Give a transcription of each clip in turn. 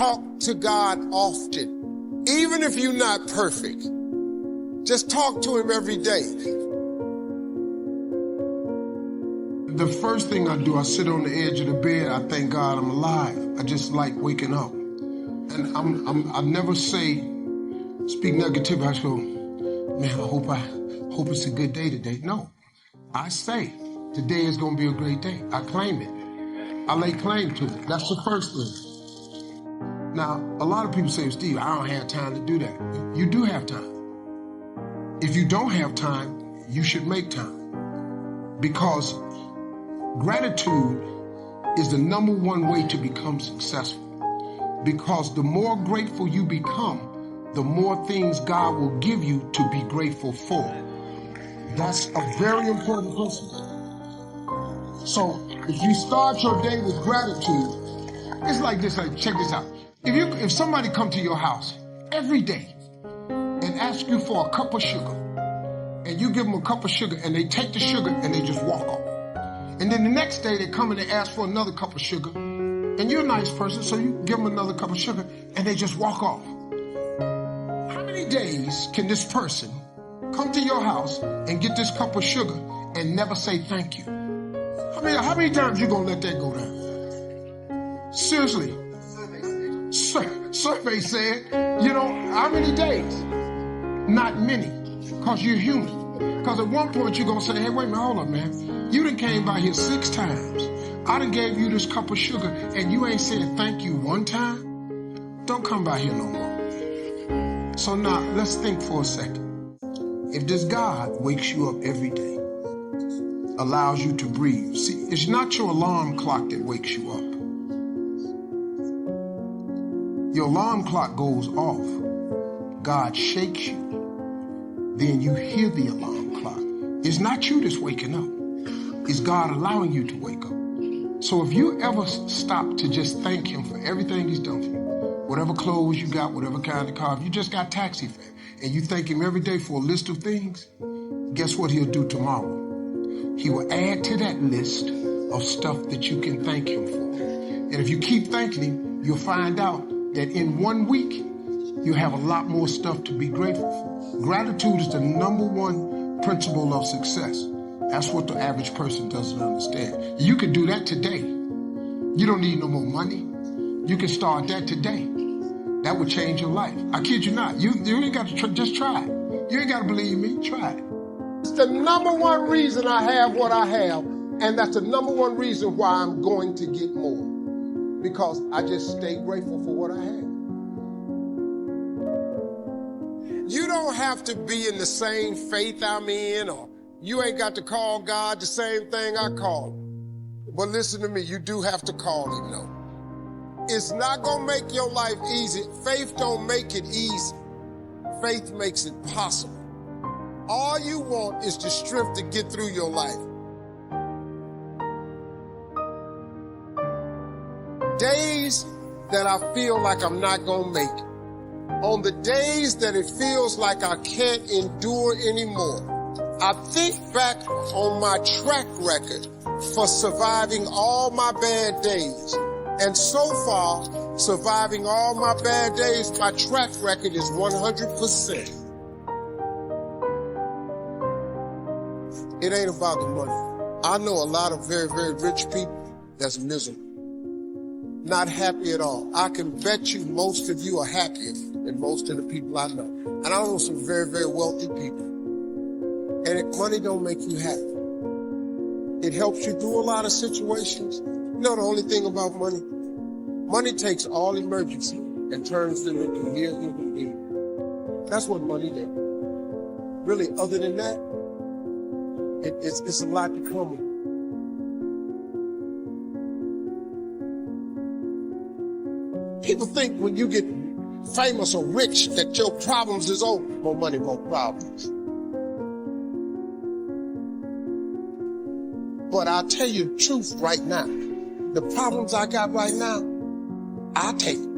Talk to God often. Even if you're not perfect, just talk to him every day. The first thing I do, I sit on the edge of the bed. I thank God I'm alive. I just like waking up. And I never speak negative. I just go, man, I hope it's a good day today. No, I say today is going to be a great day. I claim it. I lay claim to it. That's the first thing. Now, a lot of people say, Steve, I don't have time to do that. You do have time. If you don't have time, you should make time. Because gratitude is the number one way to become successful. Because the more grateful you become, the more things God will give you to be grateful for. That's a very important principle. So if you start your day with gratitude, it's like this, check this out. If somebody come to your house every day and ask you for a cup of sugar, and you give them a cup of sugar and they take the sugar and they just walk off. And then the next day they come and they ask for another cup of sugar, and you're a nice person, so you give them another cup of sugar and they just walk off. How many days can this person come to your house and get this cup of sugar and never say thank you? How many times you gonna let that go down? Seriously. Survey said, how many days? Not many, because you're human. Because at one point you're gonna say, hey, wait a minute, hold up, man. You done came by here 6 times. I done gave you this cup of sugar and you ain't said thank you one time? Don't come by here no more. So now, let's think for a second. If this God wakes you up every day, allows you to breathe. See, it's not your alarm clock that wakes you up. Your alarm clock goes off. God shakes you. Then you hear the alarm clock. It's not you that's waking up. It's God allowing you to wake up. So if you ever stop to just thank him for everything he's done for you, whatever clothes you got, whatever kind of car, if you just got taxi fare, and you thank him every day for a list of things, guess what he'll do tomorrow? He will add to that list of stuff that you can thank him for. And if you keep thanking him, you'll find out that in 1 week, you have a lot more stuff to be grateful for. Gratitude is the number one principle of success. That's what the average person doesn't understand. You can do that today. You don't need no more money. You can start that today. That would change your life. I kid you not. You ain't got to just try it. You ain't got to believe me. Try it. It's the number one reason I have what I have, and that's the number one reason why I'm going to get more. Because I just stay grateful for what I have. You don't have to be in the same faith I'm in, or you ain't got to call God the same thing I call him. But listen to me, you do have to call him, though. It's not going to make your life easy. Faith don't make it easy. Faith makes it possible. All you want is the strength to get through your life. Days that I feel like I'm not going to make it. On the days that it feels like I can't endure anymore, I think back on my track record for surviving all my bad days. And so far, surviving all my bad days, my track record is 100%. It ain't about the money. I know a lot of very, very rich people that's miserable. Not happy at all. I can bet you most of you are happier than most of the people I know. And I know some very, very wealthy people. And money don't make you happy. It helps you through a lot of situations. You know the only thing about money? Money takes all emergency and turns them into mere human beings. That's what money does. Really, other than that, it's a lot to come with. People think when you get famous or rich that your problems is over. More money, more problems. But I'll tell you the truth right now. The problems I got right now, I'll take it.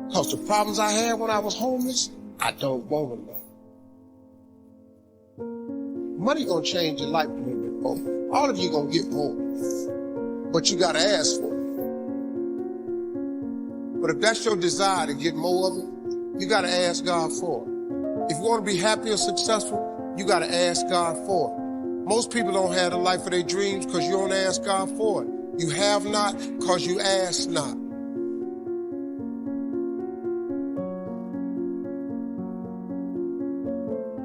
Because the problems I had when I was homeless, I don't want them now. Money gonna change your life a little bit more. All of you gonna get more. But you gotta ask for it. But if that's your desire to get more of it, you got to ask God for it. If you want to be happy or successful, you got to ask God for it. Most people don't have the life of their dreams because you don't ask God for it. You have not because you ask not.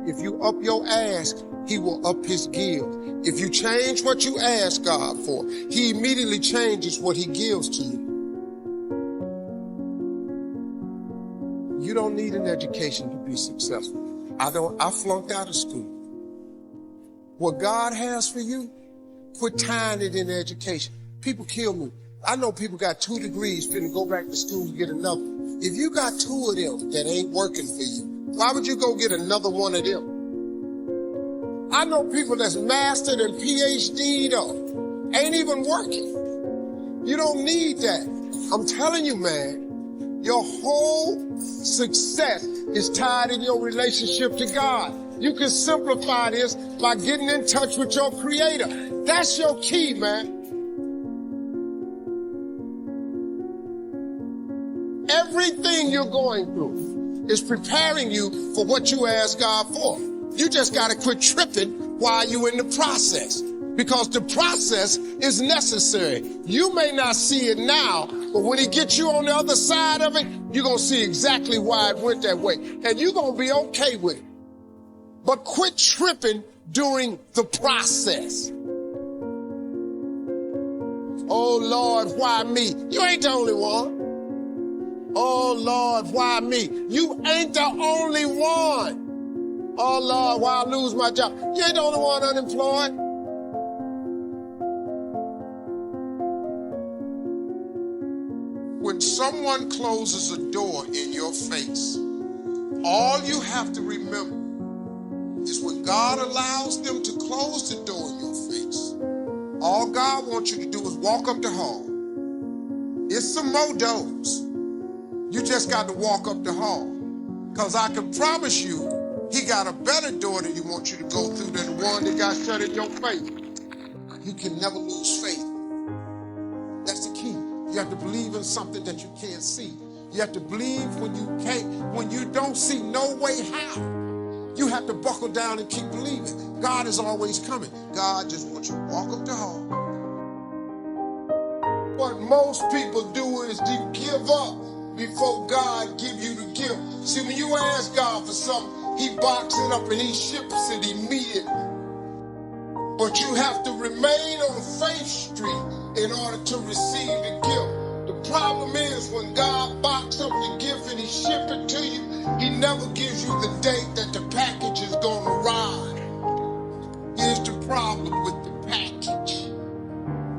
If you up your ask, he will up his give. If you change what you ask God for, he immediately changes what he gives to you. You don't need an education to be successful. I flunked out of school. What God has for you, quit tying it in education. People kill me. I know people got 2 degrees, finna go back to school to get another. If you got 2 of them that ain't working for you, why would you go get another one of them? I know people that's mastered and PhD though, ain't even working. You don't need that. I'm telling you, man, your whole success is tied in your relationship to God. You can simplify this by getting in touch with your Creator. That's your key, man. Everything you're going through is preparing you for what you ask God for. You just got to quit tripping while you're in the process, because the process is necessary. You may not see it now, but when he gets you on the other side of it, you're going to see exactly why it went that way. And you're going to be okay with it. But quit tripping during the process. Oh, Lord, why me? You ain't the only one. Oh, Lord, why me? You ain't the only one. Oh, Lord, why I lose my job? You ain't the only one unemployed. When someone closes a door in your face, all you have to remember is when God allows them to close the door in your face, all God wants you to do is walk up the hall. It's some more doors. You just got to walk up the hall. Because I can promise you, he got a better door that he wants you to go through than the one that got shut in your face. You can never lose faith. That's the key. You have to believe in something that you can't see. You have to believe when you don't see no way how. You have to buckle down and keep believing. God is always coming. God just wants you to walk up the hall. What most people do is to give up before God give you the gift. See, when you ask God for something, he boxes it up and he ships it immediately. But you have to remain on Faith Street in order to receive the gift. The problem is when God boxes up the gift and he ships it to you, he never gives you the date that the package is going to arrive. Here's the problem with the package.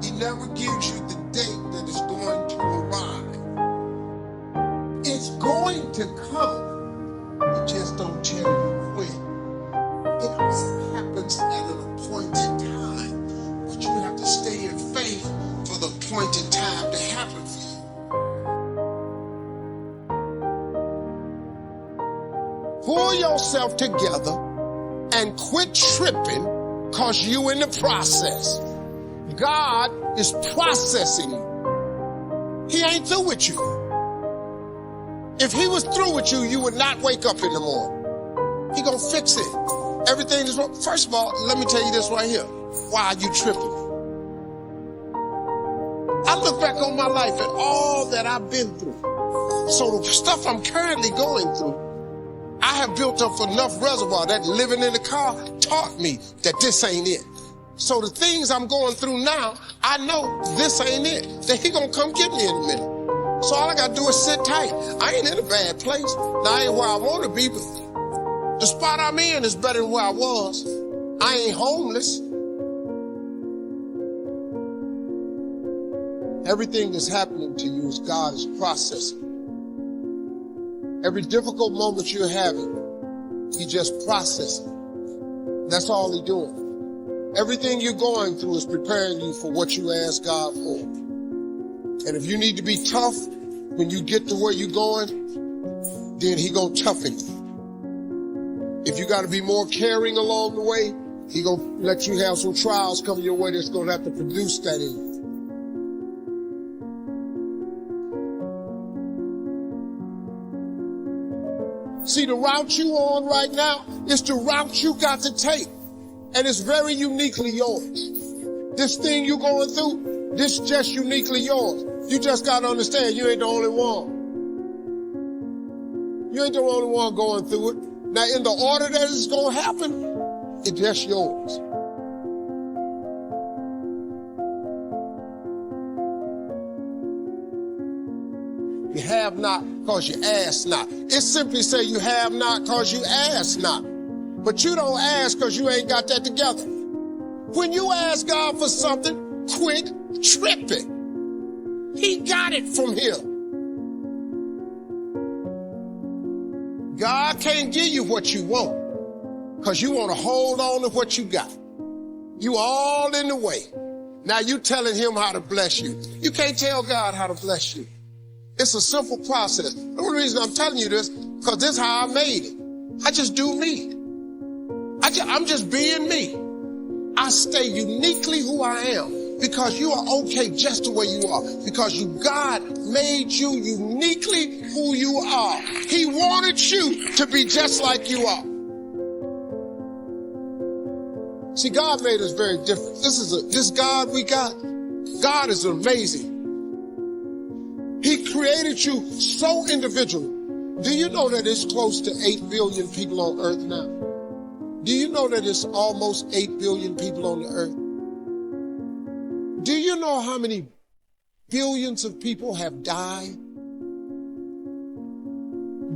He never gives you the date that it's going to arrive. It's going to come. It just don't tell you when. It happens at an appointed time. But you have to stay in faith for the appointed time to happen for you. Pull yourself together and quit tripping because you in the process. God is processing you. He ain't through with you. If he was through with you, you would not wake up in the morning. He gonna fix it. Everything is wrong. First of all, let me tell you this right here. Why are you tripping? I look back on my life and all that I've been through. So the stuff I'm currently going through, I have built up enough reservoir that living in the car taught me that this ain't it. So the things I'm going through now, I know this ain't it. That he gonna come get me in a minute. So all I gotta do is sit tight. I ain't in a bad place. Now I ain't where I wanna be, but the spot I'm in is better than where I was. I ain't homeless. Everything that's happening to you is God is processing. Every difficult moment you're having, he just processing. That's all he's doing. Everything you're going through is preparing you for what you ask God for. And if you need to be tough when you get to where you're going, then he gonna toughen you. If you got to be more caring along the way, he gonna let you have some trials come your way that's gonna have to produce that in you. See, the route you on right now is the route you got to take. And it's very uniquely yours. This thing you're going through, this is just uniquely yours. You just got to understand you ain't the only one. You ain't the only one going through it. Now, in the order that it's going to happen, it's just yours. You have not because you ask not. It simply say you have not because you ask not. But you don't ask because you ain't got that together. When you ask God for something, quit tripping. He got it from Him. God can't give you what you want because you want to hold on to what you got. You all in the way. Now you telling Him how to bless you. You can't tell God how to bless you. It's a simple process. The only reason I'm telling you this, because this is how I made it. I just do me. I'm just being me. I stay uniquely who I am because you are okay just the way you are. Because God made you uniquely who you are. He wanted you to be just like you are. See, God made us very different. This God we got, God is amazing. He created you so individual. Do you know that it's close to 8 billion people on earth now? Do you know that it's almost 8 billion people on the earth? Do you know how many billions of people have died?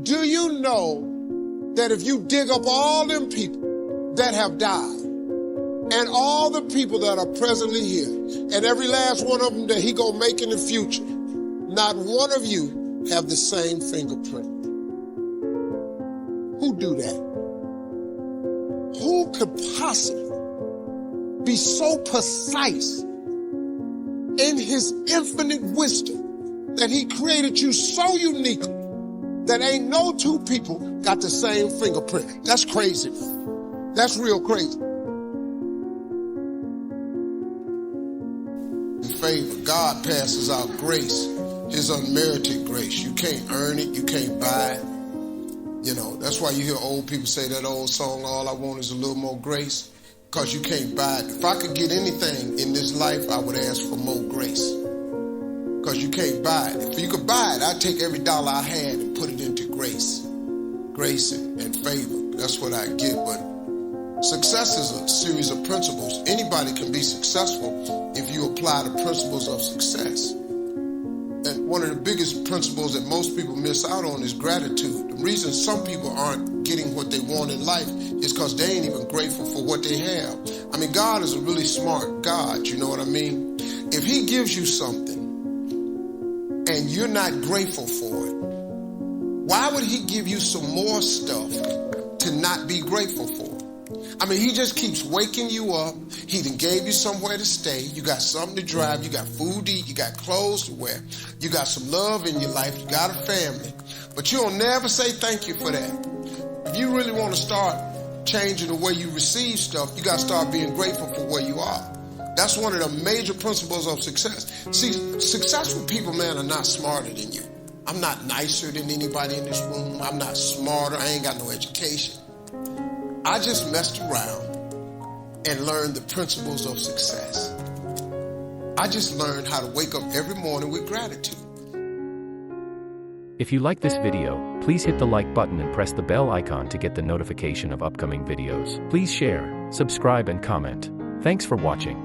Do you know that if you dig up all them people that have died and all the people that are presently here and every last one of them that He gonna make in the future, not one of you have the same fingerprint. Who do that? Who could possibly be so precise in His infinite wisdom that He created you so uniquely that ain't no two people got the same fingerprint? That's crazy. That's real crazy. In favor, God passes out grace. His unmerited grace. You can't earn it. You can't buy it. You know, that's why you hear old people say that old song, all I want is a little more grace, because you can't buy it. If I could get anything in this life, I would ask for more grace, because you can't buy it. If you could buy it, I'd take every dollar I had and put it into grace. Grace and favor. That's what I get. But success is a series of principles. Anybody can be successful if you apply the principles of success. And one of the biggest principles that most people miss out on is gratitude. The reason some people aren't getting what they want in life is because they ain't even grateful for what they have. I mean, God is a really smart God, you know what I mean? If He gives you something and you're not grateful for it, why would He give you some more stuff to not be grateful for? I mean, He just keeps waking you up. He done gave you somewhere to stay. You got something to drive. You got food to eat. You got clothes to wear. You got some love in your life. You got a family. But you'll never say thank you for that. If you really want to start changing the way you receive stuff, you got to start being grateful for where you are. That's one of the major principles of success. See, successful people, man, are not smarter than you. I'm not nicer than anybody in this room. I'm not smarter. I ain't got no education. I just messed around and learned the principles of success. I just learned how to wake up every morning with gratitude. If you like this video, please hit the like button and press the bell icon to get the notification of upcoming videos. Please share, subscribe and comment. Thanks for watching.